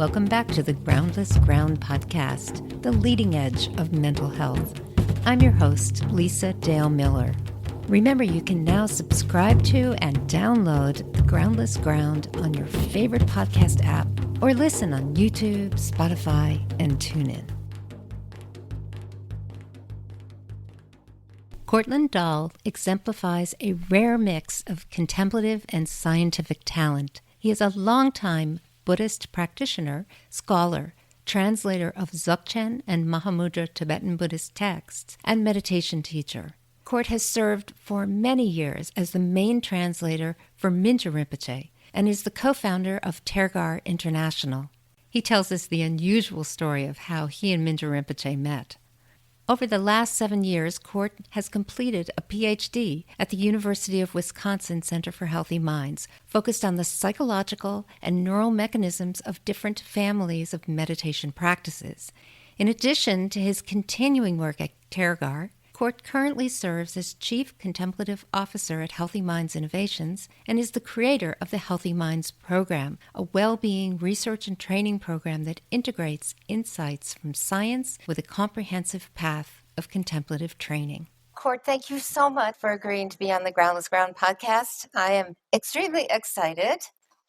Welcome back to the Groundless Ground podcast, the leading edge of mental health. I'm your host, Lisa Dale Miller. Remember, you can now subscribe to and download the Groundless Ground on your favorite podcast app or listen on YouTube, Spotify, and TuneIn. Cortland Dahl exemplifies a rare mix of contemplative and scientific talent. He is a longtime Buddhist practitioner, scholar, translator of Dzogchen and Mahamudra Tibetan Buddhist texts, and meditation teacher. Cort has served for many years as the main translator for Mingyur Rinpoche and is the co-founder of Tergar International. He tells us the unusual story of how he and Mingyur Rinpoche met. Over the last 7 years, Cort has completed a PhD at the University of Wisconsin Center for Healthy Minds, focused on the psychological and neural mechanisms of different families of meditation practices. In addition to his continuing work at Tergar, Cort currently serves as Chief Contemplative Officer at Healthy Minds Innovations and is the creator of the Healthy Minds Program, a well-being research and training program that integrates insights from science with a comprehensive path of contemplative training. Cort, thank you so much for agreeing to be on the Groundless Ground podcast. I am extremely excited.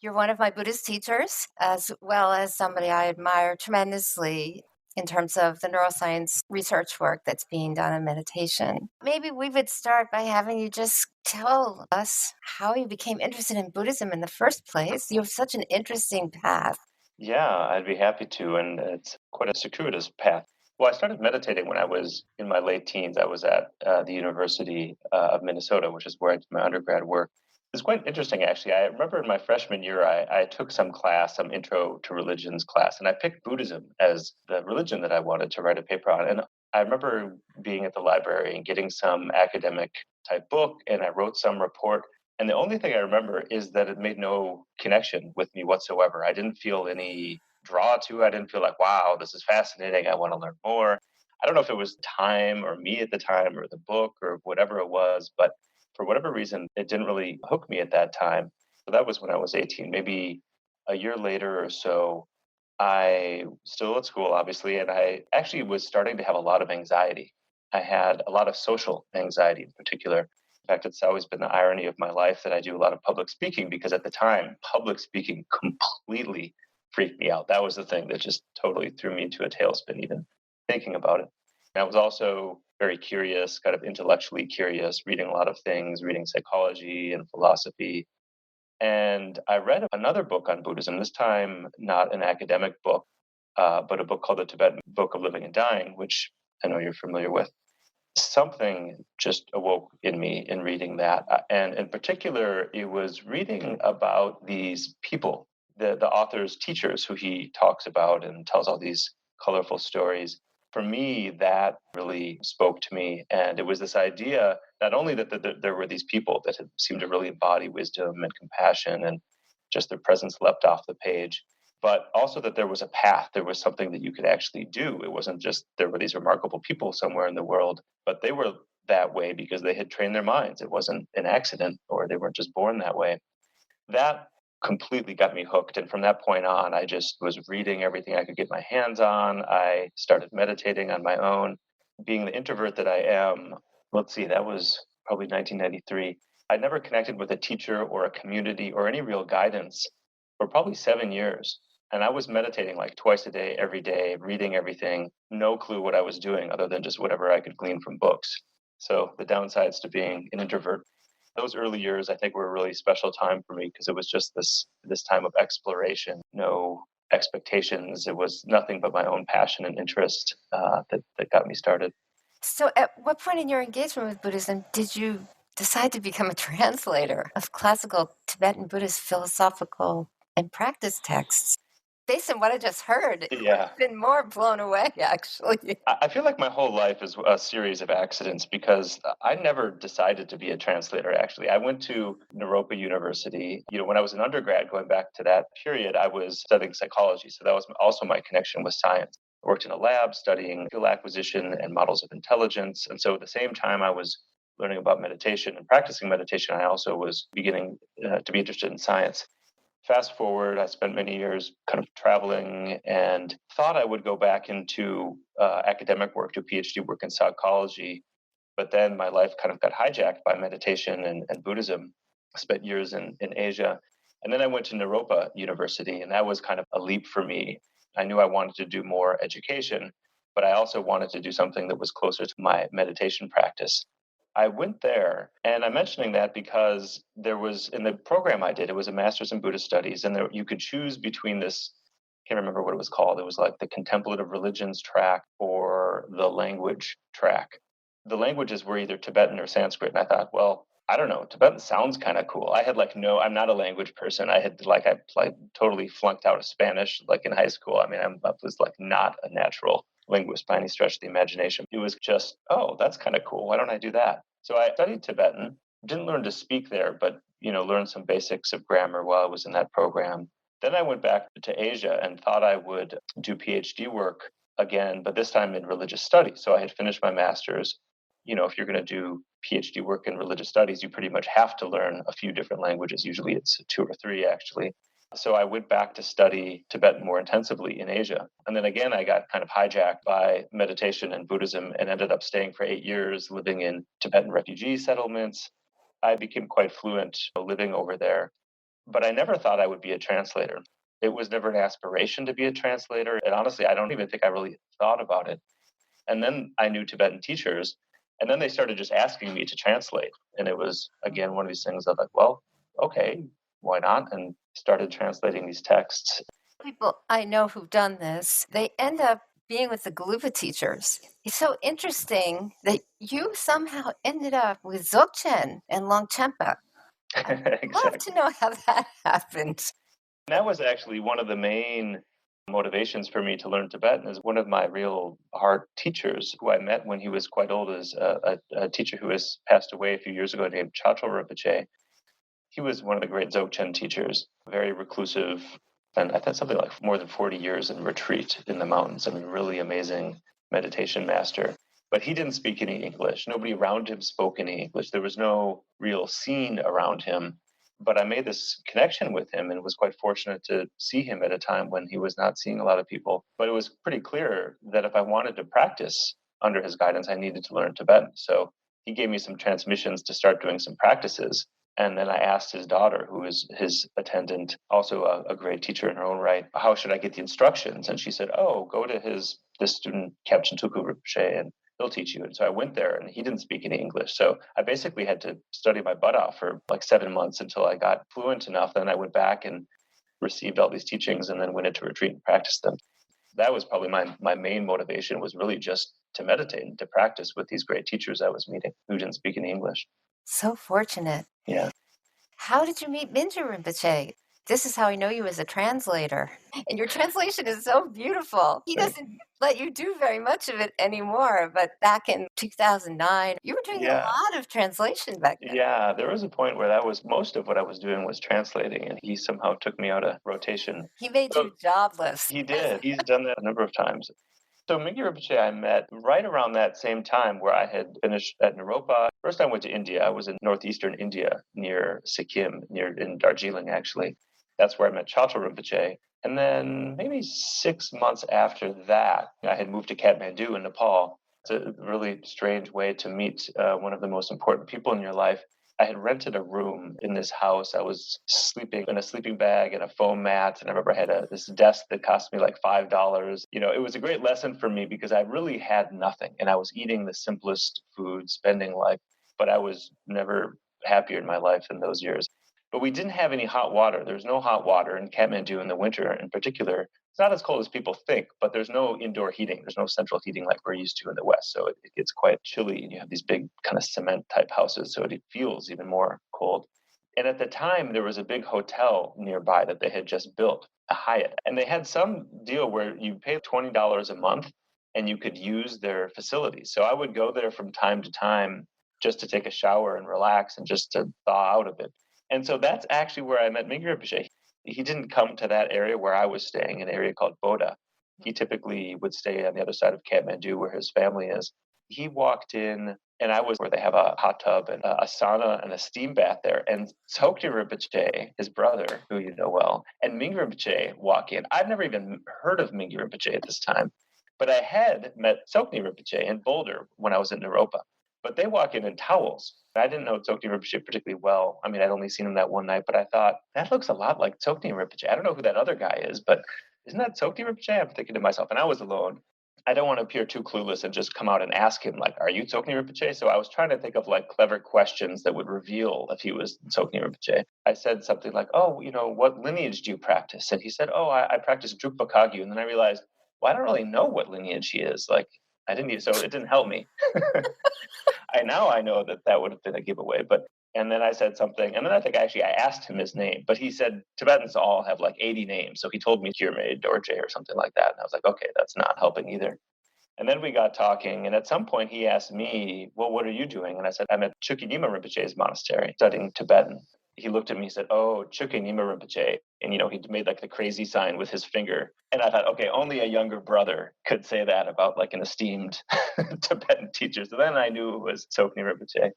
You're one of my Buddhist teachers, as well as somebody I admire tremendously in terms of the neuroscience research work that's being done in meditation. Maybe we would start by having you just tell us how you became interested in Buddhism in the first place. You have such an interesting path. Yeah, I'd be happy to, and it's quite a circuitous path. Well, I started meditating when I was in my late teens. I was at the University of Minnesota, which is where I did my undergrad work. It's quite interesting, actually. I remember in my freshman year, I took some class, some intro to religions class, and I picked Buddhism as the religion that I wanted to write a paper on. And I remember being at the library and getting some academic type book, and I wrote some report. And the only thing I remember is that it made no connection with me whatsoever. I didn't feel any draw to it. I didn't feel like, wow, this is fascinating. I want to learn more. I don't know if it was time or me at the time or the book or whatever it was, but for whatever reason, it didn't really hook me at that time. So that was when I was 18. Maybe a year later or so, I still at school, obviously, and I actually was starting to have a lot of anxiety. I had a lot of social anxiety in particular. In fact, it's always been the irony of my life that I do a lot of public speaking because at the time, public speaking completely freaked me out. That was the thing that just totally threw me into a tailspin, even thinking about it. And I was also very curious, kind of intellectually curious, reading a lot of things, reading psychology and philosophy. And I read another book on Buddhism, this time not an academic book, but a book called The Tibetan Book of Living and Dying, which I know you're familiar with. Something just awoke in me in reading that. And in particular, it was reading about these people, the author's teachers who he talks about and tells all these colorful stories. For me, that really spoke to me. And it was this idea, not only that there were these people that had seemed to really embody wisdom and compassion and just their presence leapt off the page, but also that there was a path. There was something that you could actually do. It wasn't just there were these remarkable people somewhere in the world, but they were that way because they had trained their minds. It wasn't an accident or they weren't just born that way. That completely got me hooked. And from that point on, I just was reading everything I could get my hands on. I started meditating on my own. Being the introvert that I am, that was probably 1993. I never connected with a teacher or a community or any real guidance for probably 7 years. And I was meditating like twice a day, every day, reading everything, no clue what I was doing other than just whatever I could glean from books. So the downsides to being an introvert. Those early years, I think, were a really special time for me because it was just this time of exploration, no expectations. It was nothing but my own passion and interest that got me started. So at what point in your engagement with Buddhism did you decide to become a translator of classical Tibetan Buddhist philosophical and practice texts? Based on what I just heard, I've been more blown away, actually. I feel like my whole life is a series of accidents because I never decided to be a translator, actually. I went to Naropa University. When I was an undergrad, going back to that period, I was studying psychology. So that was also my connection with science. I worked in a lab studying skill acquisition and models of intelligence. And so at the same time I was learning about meditation and practicing meditation, I also was beginning to be interested in science. Fast forward, I spent many years kind of traveling and thought I would go back into academic work, do PhD work in psychology. But then my life kind of got hijacked by meditation and Buddhism. I spent years in Asia. And then I went to Naropa University, and that was kind of a leap for me. I knew I wanted to do more education, but I also wanted to do something that was closer to my meditation practice. I went there, and I'm mentioning that because there was in the program I did, it was a master's in Buddhist studies, and you could choose between this. I can't remember what it was called. It was like the contemplative religions track or the language track. The languages were either Tibetan or Sanskrit, and I thought, well, I don't know, Tibetan sounds kind of cool. I had like no, I'm not a language person. I totally flunked out of Spanish like in high school. I mean, I was like not a natural linguist by any stretch of the imagination. It was just, oh, that's kind of cool. Why don't I do that? So I studied Tibetan, didn't learn to speak there, but learned some basics of grammar while I was in that program. Then I went back to Asia and thought I would do PhD work again, but this time in religious studies. So I had finished my master's. If you're going to do PhD work in religious studies, you pretty much have to learn a few different languages. Usually it's two or three, actually. So I went back to study Tibetan more intensively in Asia. And then again, I got kind of hijacked by meditation and Buddhism and ended up staying for 8 years, living in Tibetan refugee settlements. I became quite fluent living over there, but I never thought I would be a translator. It was never an aspiration to be a translator. And honestly, I don't even think I really thought about it. And then I knew Tibetan teachers, and then they started just asking me to translate. And it was, again, one of these things of like, well, okay, why not? And started translating these texts. People I know who've done this, they end up being with the Galupa teachers. It's so interesting that you somehow ended up with Dzogchen and Longchenpa. I'd love to know how that happened. That was actually one of the main motivations for me to learn Tibetan. Is one of my real heart teachers who I met when he was quite old is a teacher who has passed away a few years ago named Chacho Rinpoche. He was one of the great Dzogchen teachers, very reclusive, and I think something like more than 40 years in retreat in the mountains. I mean, really amazing meditation master. But he didn't speak any English. Nobody around him spoke any English. There was no real scene around him. But I made this connection with him and was quite fortunate to see him at a time when he was not seeing a lot of people. But it was pretty clear that if I wanted to practice under his guidance, I needed to learn Tibetan. So he gave me some transmissions to start doing some practices. And then I asked his daughter, who is his attendant, also a great teacher in her own right, how should I get the instructions? And she said, oh, go to this student, Kapchen Tuku Rinpoche, and he'll teach you. And so I went there, and he didn't speak any English. So I basically had to study my butt off for like 7 months until I got fluent enough. Then I went back and received all these teachings and then went into retreat and practiced them. That was probably my main motivation, was really just to meditate and to practice with these great teachers I was meeting who didn't speak any English. So fortunate. Yeah. How did you meet Mingyur Rinpoche? This is how I know you as a translator. And your translation is so beautiful. He doesn't let you do very much of it anymore, but back in 2009, you were doing a lot of translation back then. Yeah, there was a point where that was most of what I was doing was translating, and he somehow took me out of rotation. He made you jobless. He did. He's done that a number of times. So Mingyur Rinpoche I met right around that same time where I had finished at Naropa. First I went to India. I was in northeastern India near Sikkim, in Darjeeling actually. That's where I met Chacho Rinpoche. And then maybe 6 months after that, I had moved to Kathmandu in Nepal. It's a really strange way to meet one of the most important people in your life. I had rented a room in this house. I was sleeping in a sleeping bag and a foam mat. And I remember I had this desk that cost me like $5. It was a great lesson for me because I really had nothing. And I was eating the simplest food, but I was never happier in my life in those years. But we didn't have any hot water. There's no hot water in Kathmandu in the winter in particular. It's not as cold as people think, but there's no indoor heating. There's no central heating like we're used to in the West. So it gets quite chilly, and you have these big kind of cement type houses. So it feels even more cold. And at the time, there was a big hotel nearby that they had just built, a Hyatt. And they had some deal where you pay $20 a month and you could use their facilities. So I would go there from time to time just to take a shower and relax and just to thaw out a bit. And so that's actually where I met Mingyur Rinpoche. He didn't come to that area where I was staying, an area called Boda. He typically would stay on the other side of Kathmandu where his family is. He walked in And I was where they have a hot tub and a sauna and a steam bath there. And Tsoknyi Rinpoche, his brother, who you know well, and Mingyur Rinpoche walk in. I've never even heard of Mingyur Rinpoche at this time, but I had met Tsoknyi Rinpoche in Boulder when I was in Naropa. But they walk in towels. I didn't know Tsoknyi Rinpoche particularly well. I mean, I'd only seen him that one night, but I thought, that looks a lot like Tsoknyi Rinpoche. I don't know who that other guy is, but isn't that Tsoknyi Rinpoche? I'm thinking to myself, and I was alone. I don't want to appear too clueless and just come out and ask him, like, are you Tsoknyi Rinpoche? So I was trying to think of like clever questions that would reveal if he was Tsoknyi Rinpoche. I said something like, oh, what lineage do you practice? And he said, oh, I practice Drukpa Kagyu. And then I realized, well, I don't really know what lineage he is. Like, I didn't so it didn't help me. I know that would have been a giveaway, and then I said something, and then I think actually I asked him his name, but he said Tibetans all have like 80 names. So he told me Kirme Dorje or something like that. And I was like, okay, that's not helping either. And then we got talking, and at some point he asked me, well, what are you doing? And I said, I'm at Chukyinima Rinpoche's monastery studying Tibetan. He looked at me and said, oh, Chukyinima Rinpoche. And, he made like the crazy sign with his finger. And I thought, okay, only a younger brother could say that about like an esteemed Tibetan teacher. So then I knew it was Tsoknyi Rinpoche.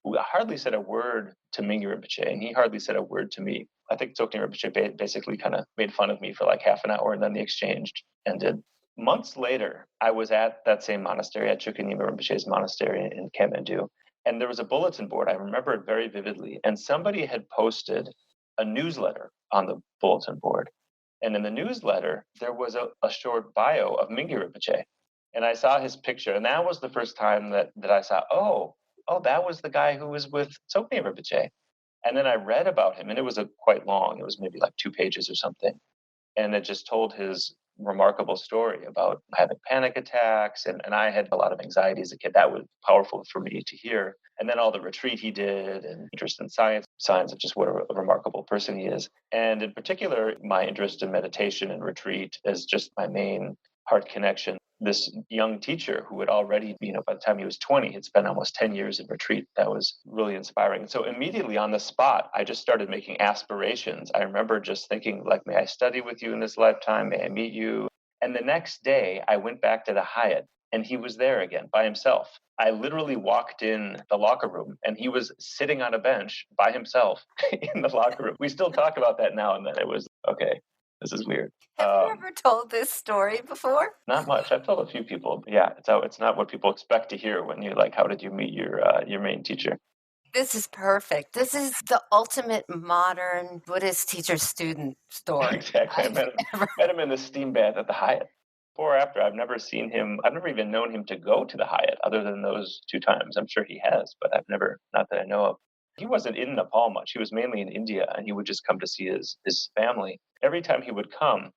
I hardly said a word to Mingyur Rinpoche, and he hardly said a word to me. I think Tsoknyi Rinpoche basically kind of made fun of me for like half an hour, and then the exchange ended. Months later, I was at that same monastery, at Chukyinima Rinpoche's monastery in Kathmandu, and there was a bulletin board. I remember it very vividly, and somebody had posted a newsletter on the bulletin board. And in the newsletter, there was a short bio of Mingyur Rinpoche. And I saw his picture, and that was the first time that I saw, oh, that was the guy who was with Tsoknyi Rinpoche. And then I read about him, and it was quite long. It was maybe like 2 pages or something. And it just told his remarkable story about having panic attacks. And I had a lot of anxiety as a kid. That was powerful for me to hear. And then all the retreat he did and interest in science, signs of just what a remarkable person he is. And in particular, my interest in meditation and retreat is just my main heart connection. This young teacher who had already, by the time he was 20, had spent almost 10 years in retreat. That was really inspiring. So immediately on the spot, I just started making aspirations. I remember just thinking, like, may I study with you in this lifetime? May I meet you? And the next day, I went back to the Hyatt, and he was there again by himself. I literally walked in the locker room, and he was sitting on a bench by himself in the locker room. We still talk about that now and then. It was, okay, this is weird. Have you ever told this story before? Not much. I've told a few people. Yeah, it's not what people expect to hear when you're like, how did you meet your main teacher? This is perfect. This is the ultimate modern Buddhist teacher-student story. Exactly. I met him in the steam bath at the Hyatt. Before or after, I've never seen him. I've never even known him to go to the Hyatt other than those 2 times. I'm sure he has, but I've never, not that I know of. He wasn't in Nepal much. He was mainly in India, and he would just come to see his family. Every time he would come,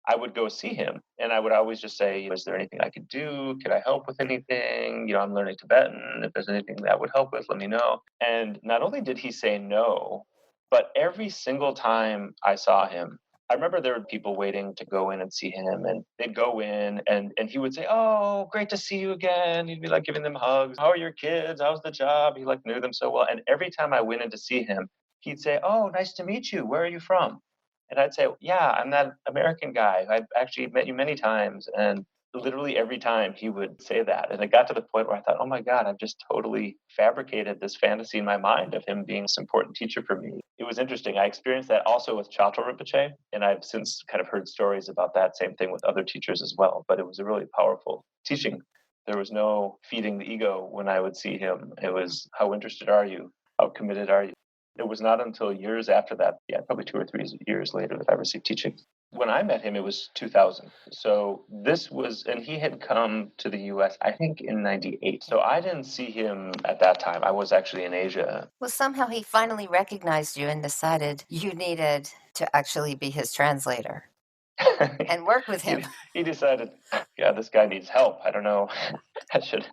I would go see him, and I would always just say, is there anything I could do? Can I help with anything? I'm learning Tibetan. If there's anything that I would help with, let me know. And not only did he say no, but every single time I saw him, I remember there were people waiting to go in and see him, and they'd go in, and he would say, oh, great to see you again. He'd be like giving them hugs. How are your kids? How's the job? He like knew them so well. And every time I went in to see him, he'd say, oh, nice to meet you. Where are you from? And I'd say, yeah, I'm that American guy. I've actually met you many times. And literally every time he would say that. And it got to the point where I thought, oh my God, I've just totally fabricated this fantasy in my mind of him being this important teacher for me. It was interesting. I experienced that also with Chalto Rinpoche. And I've since kind of heard stories about that same thing with other teachers as well. But it was a really powerful teaching. There was no feeding the ego when I would see him. It was, how interested are you? How committed are you? It was not until years after that, probably 2 or 3 years later, that I received teaching. When I met him, it was 2000. So this was, and he had come to the US, I think in 98. So I didn't see him at that time. I was actually in Asia. Well, somehow he finally recognized you and decided you needed to actually be his translator and work with him. He decided, this guy needs help. I don't know. I should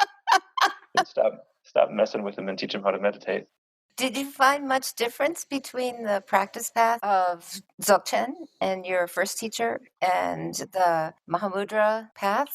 stop messing with him and teach him how to meditate. Did you find much difference between the practice path of Dzogchen and your first teacher and the Mahamudra path?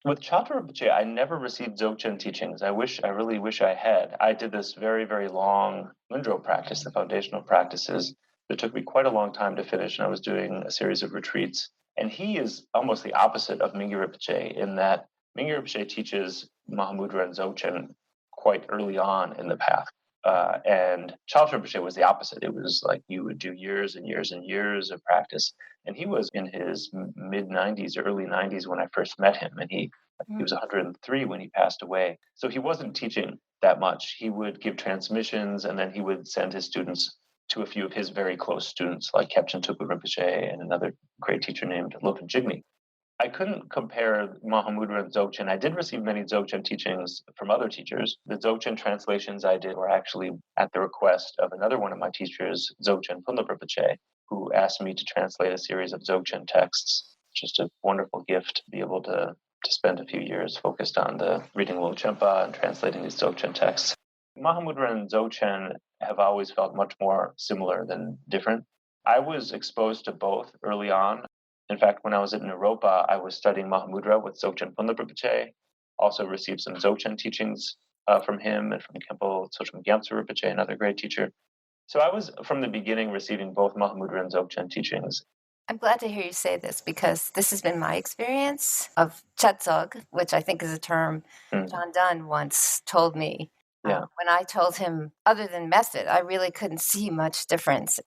With Chalto Rinpoche, I never received Dzogchen teachings. I really wish I had. I did this very, very long Lindro practice, the foundational practices. It took me quite a long time to finish, and I was doing a series of retreats. And he is almost the opposite of Mingyur Rinpoche in that Mingyur Rinpoche teaches Mahamudra and Dzogchen quite early on in the path. And Charles Rinpoche was the opposite. It was like you would do years and years and years of practice. And he was in his mid 90s, early 90s when I first met him. And he was 103 when he passed away. So he wasn't teaching that much. He would give transmissions, and then he would send his students to a few of his very close students, like Kepchen Tupu Rinpoche and another great teacher named Lopan Jigme. I couldn't compare Mahamudra and Dzogchen. I did receive many Dzogchen teachings from other teachers. The Dzogchen translations I did were actually at the request of another one of my teachers, Dzogchen Punlap Rinpoche, who asked me to translate a series of Dzogchen texts. Just a wonderful gift to be able to spend a few years focused on the reading Longchenpa and translating these Dzogchen texts. Mahamudra and Dzogchen have always felt much more similar than different. I was exposed to both early on. In fact, when I was at Naropa, I was studying Mahamudra with Dzogchen Punlap Rinpoche, also received some Dzogchen teachings from him and from Khenpo Tsochim Gyamtso Rinpoche, another great teacher. So I was, from the beginning, receiving both Mahamudra and Dzogchen teachings. I'm glad to hear you say this, because this has been my experience of Chetzog, which I think is a term John Donne once told me. Yeah. When I told him, other than method, I really couldn't see much difference.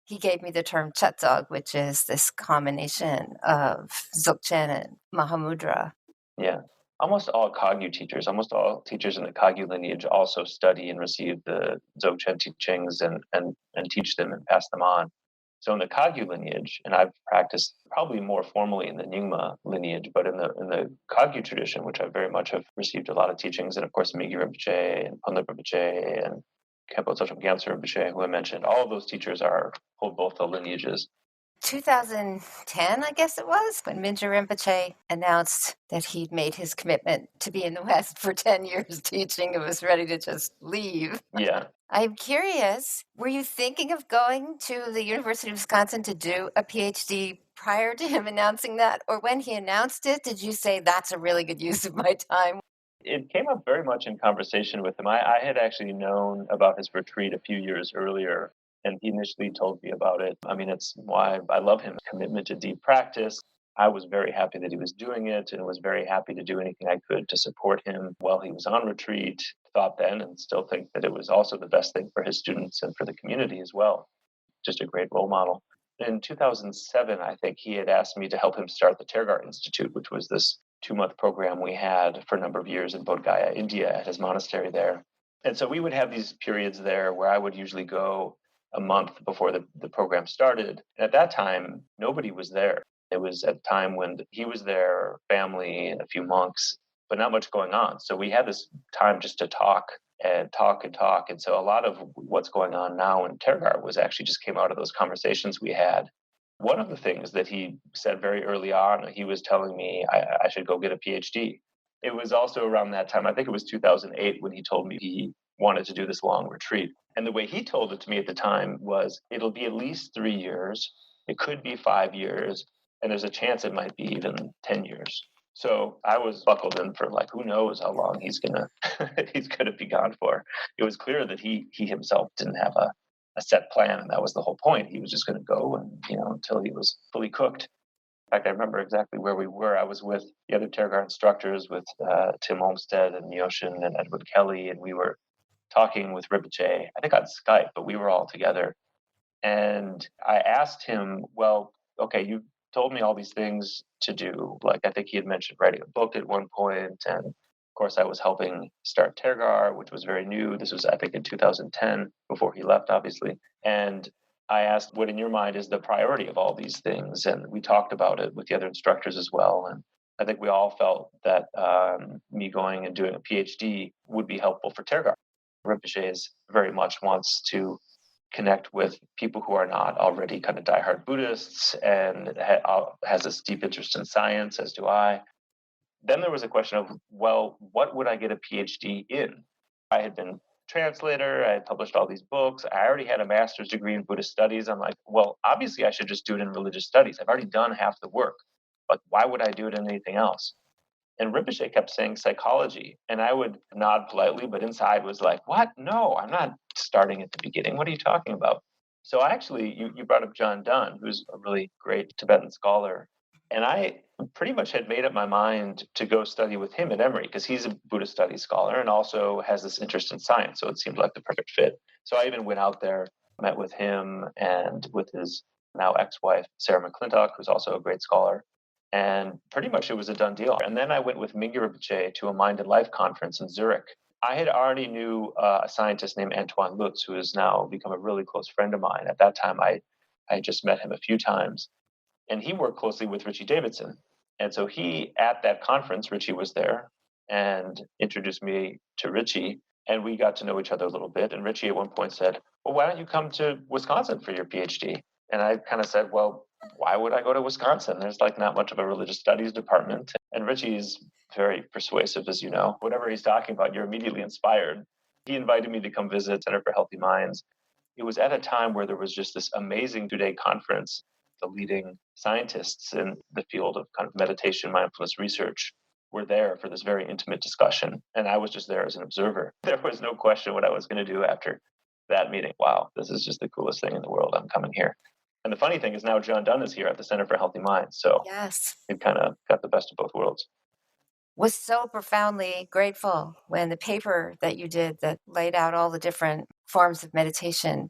He gave me the term Chetzog, which is this combination of Dzogchen and Mahamudra. Yeah. Almost all Kagyu teachers, almost all teachers in the Kagyu lineage also study and receive the Dzogchen teachings and teach them and pass them on. So in the Kagyu lineage, and I've practiced probably more formally in the Nyingma lineage, but in the Kagyu tradition, which I very much have received a lot of teachings, and of course Migi Rinpoche and Punlap Rinpoche and Khenpo Tsochim Gyamtso Rinpoche, who I mentioned, all of those teachers hold both the lineages. 2010, I guess it was, when Mingyur Rinpoche announced that he'd made his commitment to be in the West for 10 years teaching and was ready to just leave. Yeah. I'm curious, were you thinking of going to the University of Wisconsin to do a PhD prior to him announcing that? Or when he announced it, did you say, that's a really good use of my time? It came up very much in conversation with him. I had actually known about his retreat a few years earlier, and he initially told me about it. I mean, it's why I love him. Commitment to deep practice. I was very happy that he was doing it and was very happy to do anything I could to support him while he was on retreat. Thought then and still think that it was also the best thing for his students and for the community as well. Just a great role model. In 2007, I think he had asked me to help him start the Tergar Institute, which was this 2-month program we had for a number of years in Bodh Gaya, India, at his monastery there. And so we would have these periods there where I would usually go a month before the program started. And at that time, nobody was there. It was at a time when he was there, family, and a few monks, but not much going on. So we had this time just to talk and talk and talk. And so a lot of what's going on now in Tergar was actually just came out of those conversations we had. One of the things that he said very early on, he was telling me I should go get a PhD. It was also around that time, I think it was 2008, when he told me he wanted to do this long retreat. And the way he told it to me at the time was, it'll be at least 3 years. It could be 5 years. And there's a chance it might be even 10 years. So I was buckled in for who knows how long he's gonna be gone for. It was clear that he himself didn't have a set plan, and that was the whole point. He was just going to go and until he was fully cooked. In fact, I remember exactly where we were. I was with the other Tergar instructors, with Tim Olmsted and Yoshin and Edward Kelly, and we were talking with Rinpoche, I think on Skype, but we were all together. And I asked him, well, okay, you told me all these things to do. I think he had mentioned writing a book at one point, and of course I was helping start Tergar, which was very new. This was, I think, in 2010, before he left, obviously. And I asked, what in your mind is the priority of all these things? And we talked about it with the other instructors as well. And I think we all felt that me going and doing a PhD would be helpful for Tergar. Rinpoche very much wants to connect with people who are not already kind of diehard Buddhists, and has this deep interest in science, as do I. Then there was a question of, well, what would I get a PhD in? I had been translator, I had published all these books, I already had a master's degree in Buddhist studies. I'm like, well, obviously I should just do it in religious studies. I've already done half the work. Why would I do it in anything else? And Rinpoche kept saying psychology. And I would nod politely, but inside was like, what? No, I'm not starting at the beginning. What are you talking about? So you brought up John Donne, who's a really great Tibetan scholar. And I pretty much had made up my mind to go study with him at Emory because he's a Buddhist studies scholar and also has this interest in science. So it seemed like the perfect fit. So I even went out there, met with him and with his now ex-wife, Sarah McClintock, who's also a great scholar. And pretty much it was a done deal. And then I went with Mingyur Rinpoche to a Mind and Life conference in Zurich. I had already knew a scientist named Antoine Lutz, who has now become a really close friend of mine. At that time, I just met him a few times. And he worked closely with Richie Davidson. And so at that conference, Richie was there and introduced me to Richie. And we got to know each other a little bit. And Richie at one point said, well, why don't you come to Wisconsin for your PhD? And I kind of said, well, why would I go to Wisconsin? There's like not much of a religious studies department. And Richie is very persuasive, as you know. Whatever he's talking about, you're immediately inspired. He invited me to come visit Center for Healthy Minds. It was at a time where there was just this amazing 2-day conference. The leading scientists in the field of kind of meditation, mindfulness research were there for this very intimate discussion. And I was just there as an observer. There was no question what I was going to do after that meeting. Wow, this is just the coolest thing in the world. I'm coming here. And the funny thing is now John Dunn is here at the Center for Healthy Minds. So Yes. it kind of got the best of both worlds. Was so profoundly grateful when the paper that you did that laid out all the different forms of meditation.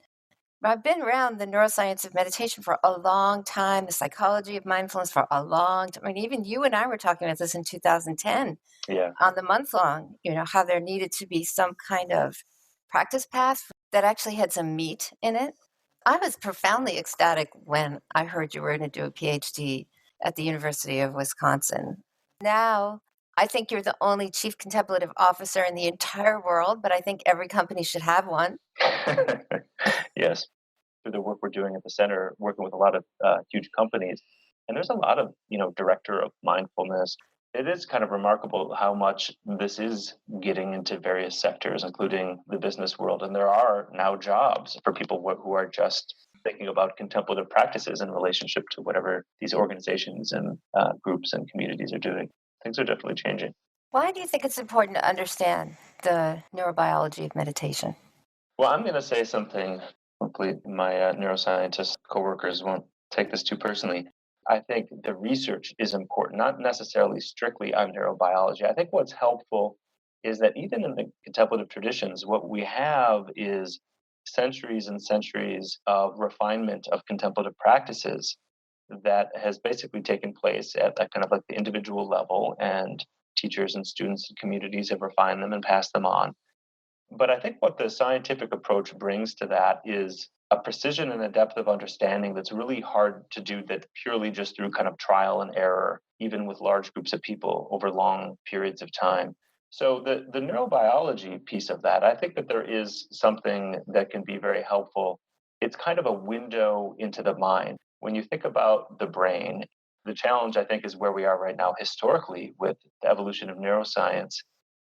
I've been around the neuroscience of meditation for a long time, the psychology of mindfulness for a long time. I mean, even you and I were talking about this in 2010 on the month long, how there needed to be some kind of practice path that actually had some meat in it. I was profoundly ecstatic when I heard you were going to do a PhD at the University of Wisconsin. Now, I think you're the only chief contemplative officer in the entire world, but I think every company should have one. Yes. Through the work we're doing at the center, working with a lot of huge companies, and there's a lot of, director of mindfulness. It is kind of remarkable how much this is getting into various sectors, including the business world. And there are now jobs for people who are just thinking about contemplative practices in relationship to whatever these organizations and groups and communities are doing. Things are definitely changing. Why do you think it's important to understand the neurobiology of meditation? Well, I'm going to say something. Hopefully, my neuroscientist coworkers won't take this too personally. I think the research is important, not necessarily strictly on neurobiology. I think what's helpful is that even in the contemplative traditions, what we have is centuries and centuries of refinement of contemplative practices that has basically taken place at that kind of like the individual level, and teachers and students and communities have refined them and passed them on. But I think what the scientific approach brings to that is a precision and a depth of understanding that's really hard to do that purely just through kind of trial and error, even with large groups of people over long periods of time. So the neurobiology piece of that, I think that there is something that can be very helpful. It's kind of a window into the mind. When you think about the brain, the challenge, I think, is where we are right now historically with the evolution of neuroscience.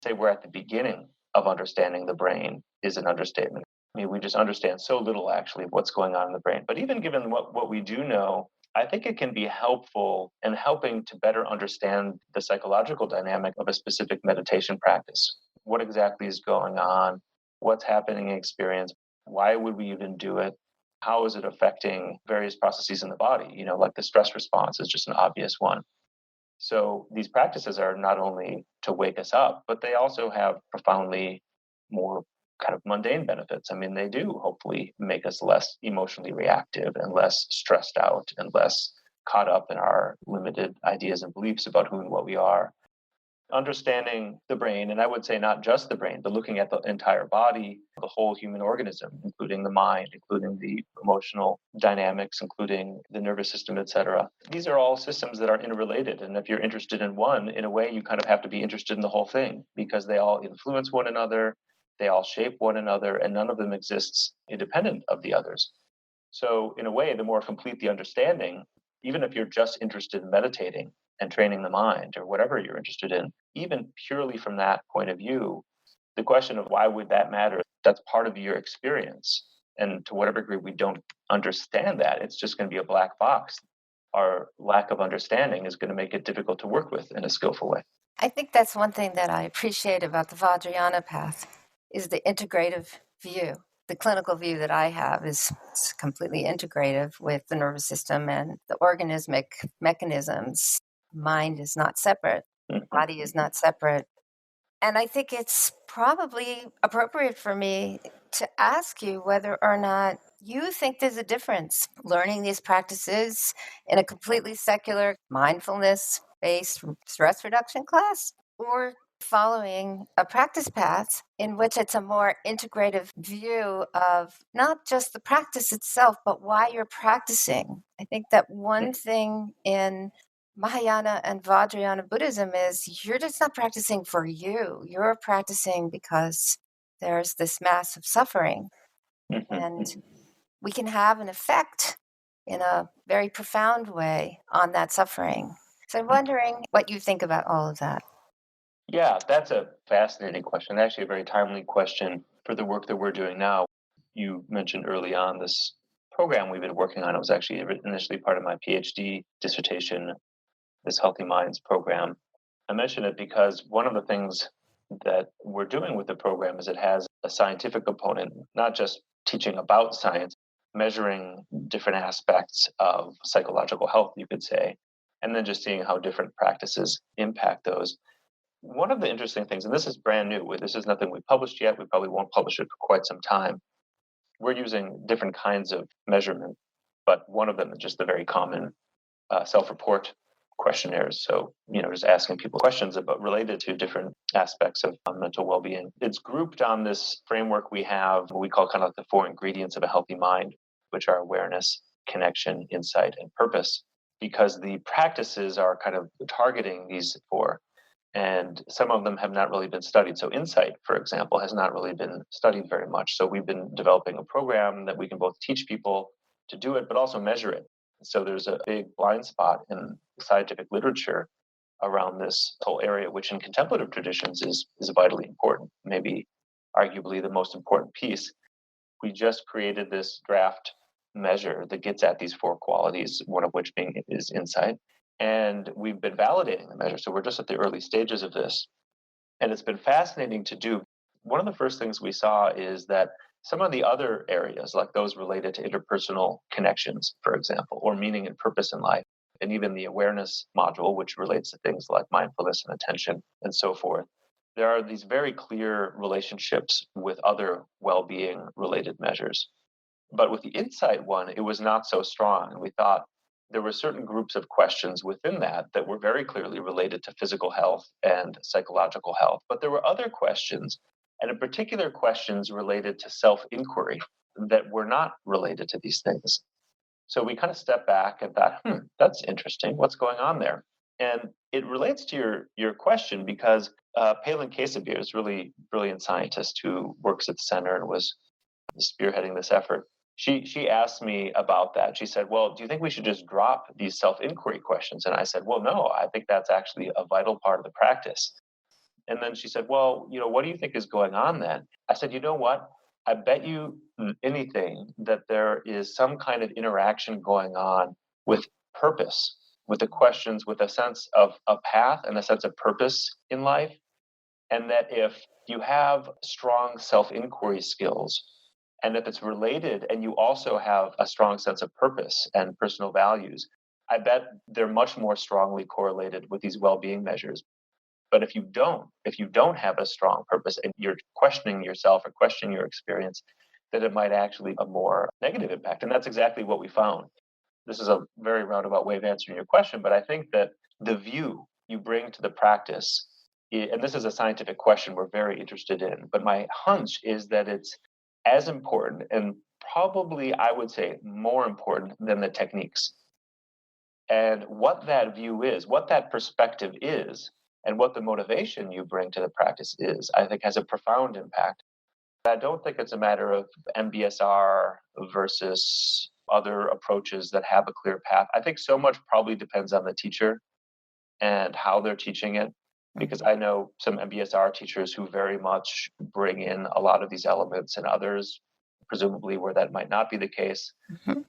Say we're at the beginning of understanding the brain is an understatement. I mean, we just understand so little actually of what's going on in the brain. But even given what we do know, I think it can be helpful in helping to better understand the psychological dynamic of a specific meditation practice. What exactly is going on? What's happening in experience? Why would we even do it? How is it affecting various processes in the body? Like the stress response is just an obvious one. So these practices are not only to wake us up, but they also have profoundly more kind of mundane benefits. I mean, they do hopefully make us less emotionally reactive and less stressed out and less caught up in our limited ideas and beliefs about who and what we are. Understanding the brain, and I would say not just the brain, but looking at the entire body, the whole human organism, including the mind, including the emotional dynamics, including the nervous system, etc. These are all systems that are interrelated. And if you're interested in one, in a way, you kind of have to be interested in the whole thing because they all influence one another, they all shape one another, and none of them exists independent of the others. So in a way, the more complete the understanding, even if you're just interested in meditating and training the mind or whatever you're interested in, even purely from that point of view, the question of why would that matter, that's part of your experience. And to whatever degree we don't understand that, it's just going to be a black box. Our lack of understanding is going to make it difficult to work with in a skillful way. I think that's one thing that I appreciate about the Vajrayana path is the integrative view. The clinical view that I have is completely integrative with the nervous system and the organismic mechanisms. mind is not separate, body is not separate. And I think it's probably appropriate for me to ask you whether or not you think there's a difference learning these practices in a completely secular mindfulness based stress reduction class or following a practice path in which it's a more integrative view of not just the practice itself, but why you're practicing. I think that one thing in Mahayana and Vajrayana Buddhism is you're just not practicing for you. You're practicing because there's this massive suffering. And we can have an effect in a very profound way on that suffering. So I'm wondering what you think about all of that. Yeah, that's a fascinating question. Actually, a very timely question for the work that we're doing now. You mentioned early on this program we've been working on. It was actually initially part of my PhD dissertation, this Healthy Minds program. I mention it because one of the things that we're doing with the program is it has a scientific component, not just teaching about science, measuring different aspects of psychological health, you could say, and then just seeing how different practices impact those. One of the interesting things, and this is brand new, this is nothing we published yet, we probably won't publish it for quite some time. We're using different kinds of measurement, but one of them is just the very common self-report questionnaires. So, just asking people questions about related to different aspects of mental well-being. It's grouped on this framework we have, what we call kind of like the 4 ingredients of a healthy mind, which are awareness, connection, insight, and purpose, because the practices are kind of targeting these 4. And some of them have not really been studied. So insight, for example, has not really been studied very much. So we've been developing a program that we can both teach people to do it, but also measure it. So there's a big blind spot in scientific literature around this whole area, which in contemplative traditions is vitally important, maybe arguably the most important piece. We just created this draft measure that gets at these 4 qualities, one of which being is insight. And we've been validating the measure. So we're just at the early stages of this. And it's been fascinating to do. One of the first things we saw is that some of the other areas, like those related to interpersonal connections, for example, or meaning and purpose in life, and even the awareness module, which relates to things like mindfulness and attention and so forth, there are these very clear relationships with other well-being related measures. But with the insight one, it was not so strong. And we thought there were certain groups of questions within that were very clearly related to physical health and psychological health. But there were other questions, and in particular questions related to self-inquiry that were not related to these things. So we kind of stepped back and thought, that's interesting. What's going on there? And it relates to your question because Palin Kasabir is a really brilliant scientist who works at the center and was spearheading this effort. She asked me about that. She said, well, do you think we should just drop these self-inquiry questions? And I said, well, no, I think that's actually a vital part of the practice. And then she said, well, what do you think is going on then? I said, you know what? I bet you anything that there is some kind of interaction going on with purpose, with the questions, with a sense of a path and a sense of purpose in life. And that if you have strong self-inquiry skills, and if it's related and you also have a strong sense of purpose and personal values, I bet they're much more strongly correlated with these well-being measures. But if you don't have a strong purpose and you're questioning yourself or questioning your experience, then it might actually have a more negative impact. And that's exactly what we found. This is a very roundabout way of answering your question, but I think that the view you bring to the practice, and this is a scientific question we're very interested in, but my hunch is that it's as important and probably, I would say, more important than the techniques. And what that view is, what that perspective is, and what the motivation you bring to the practice is, I think has a profound impact. I don't think it's a matter of MBSR versus other approaches that have a clear path. I think so much probably depends on the teacher and how they're teaching it, because I know some MBSR teachers who very much bring in a lot of these elements and others, presumably where that might not be the case. Mm-hmm.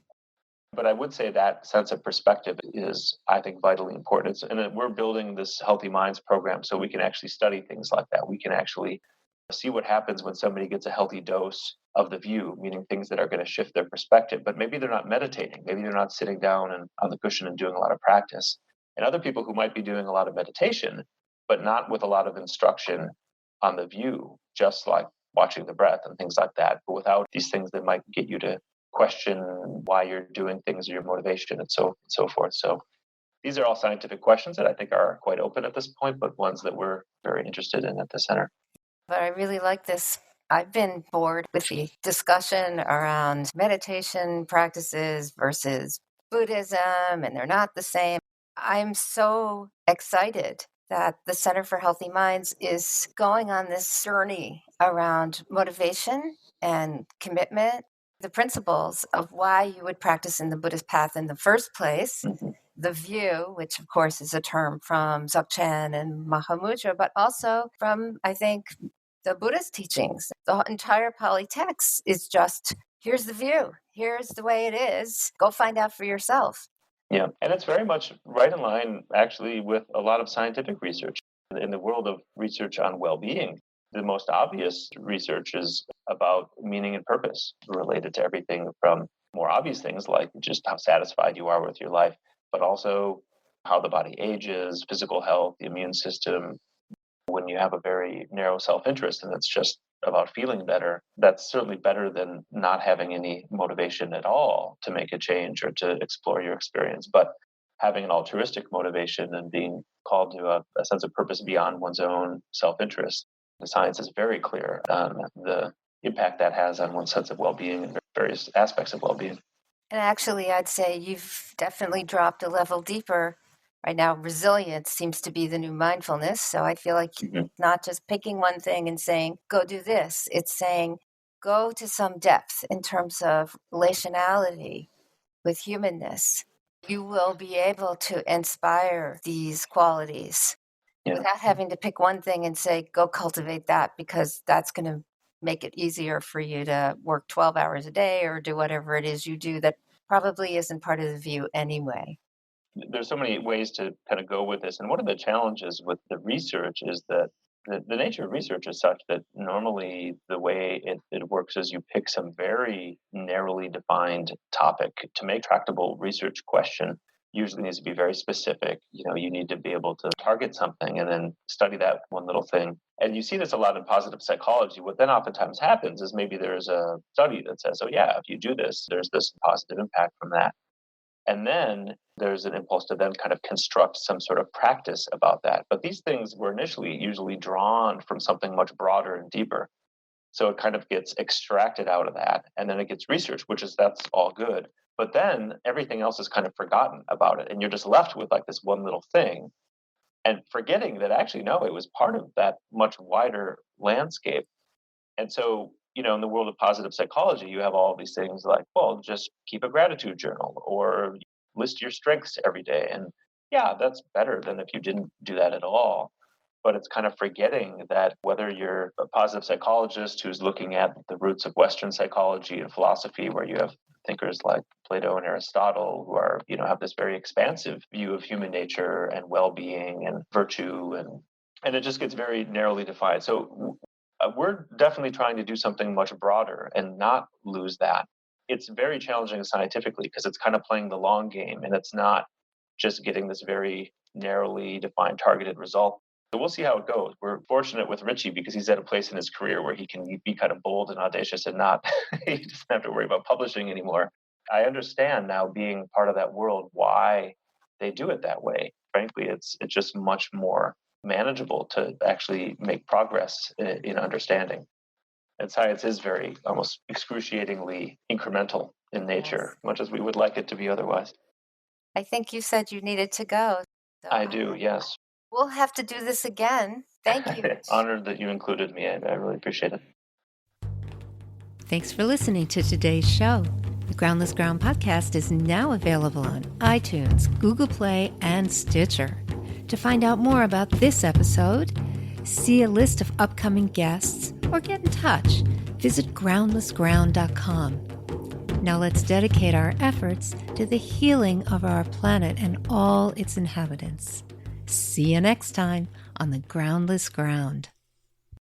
But I would say that sense of perspective is, I think, vitally important. And we're building this Healthy Minds program so we can actually study things like that. We can actually see what happens when somebody gets a healthy dose of the view, meaning things that are going to shift their perspective. But maybe they're not meditating. Maybe they're not sitting down and on the cushion and doing a lot of practice. and other people who might be doing a lot of meditation, but not with a lot of instruction on the view, just like watching the breath and things like that, but without these things that might get you to question why you're doing things or your motivation and so forth. So these are all scientific questions that I think are quite open at this point, but ones that we're very interested in at the center. But I really like this. I've been bored with the discussion around meditation practices versus Buddhism, and they're not the same. I'm so excited that the Center for Healthy Minds is going on this journey around motivation and commitment, the principles of why you would practice in the Buddhist path in the first place, the view, which of course is a term from Dzogchen and Mahamudra, but also from, I think, the Buddhist teachings. The entire Pali text is just, here's the view, here's the way it is, go find out for yourself. Yeah, and it's very much right in line, actually, with a lot of scientific research. In the world of research on well-being, the most obvious research is about meaning and purpose related to everything from more obvious things like just how satisfied you are with your life, but also how the body ages, physical health, the immune system. When you have a very narrow self-interest and it's just about feeling better, that's certainly better than not having any motivation at all to make a change or to explore your experience. But having an altruistic motivation and being called to a sense of purpose beyond one's own self-interest, the science is very clear on the impact that has on one's sense of well-being and various aspects of well-being. And actually, I'd say you've definitely dropped a level deeper. Right now, resilience seems to be the new mindfulness. So I feel like it's not just picking one thing and saying, go do this. It's saying, go to some depth in terms of relationality with humanness. You will be able to inspire these qualities without having to pick one thing and say, go cultivate that, because that's going to make it easier for you to work 12 hours a day or do whatever it is you do that probably isn't part of the view anyway. There's so many ways to kind of go with this. And one of the challenges with the research is that the nature of research is such that normally the way it works is you pick some very narrowly defined topic. To make tractable research question usually needs to be very specific. You need to be able to target something and then study that one little thing. And you see this a lot in positive psychology. What then oftentimes happens is maybe there's a study that says, oh yeah, if you do this, there's this positive impact from that. And then there's an impulse to then kind of construct some sort of practice about that. But these things were initially usually drawn from something much broader and deeper. So it kind of gets extracted out of that. And then it gets researched, that's all good. But then everything else is kind of forgotten about it. And you're just left with like this one little thing and forgetting that actually, no, it was part of that much wider landscape. And so, in the world of positive psychology, you have all these things like, well, just keep a gratitude journal or list your strengths every day. And yeah, that's better than if you didn't do that at all. But it's kind of forgetting that whether you're a positive psychologist who's looking at the roots of Western psychology and philosophy, where you have thinkers like Plato and Aristotle who are, have this very expansive view of human nature and well-being and virtue, and it just gets very narrowly defined. So we're definitely trying to do something much broader and not lose that. It's very challenging scientifically because it's kind of playing the long game and it's not just getting this very narrowly defined targeted result. So we'll see how it goes. We're fortunate with Richie because he's at a place in his career where he can be kind of bold and audacious and not, he doesn't have to worry about publishing anymore. I understand now, being part of that world, why they do it that way. Frankly, it's just much more manageable to actually make progress in understanding. And science is very almost excruciatingly incremental in nature, much as we would like it to be otherwise. I think you said you needed to go. So I do, yes. We'll have to do this again. Thank you. Honored that you included me. I really appreciate it. Thanks for listening to today's show. The Groundless Ground podcast is now available on iTunes, Google Play, and Stitcher. To find out more about this episode, see a list of upcoming guests, or get in touch, visit groundlessground.com. Now let's dedicate our efforts to the healing of our planet and all its inhabitants. See you next time on the Groundless Ground.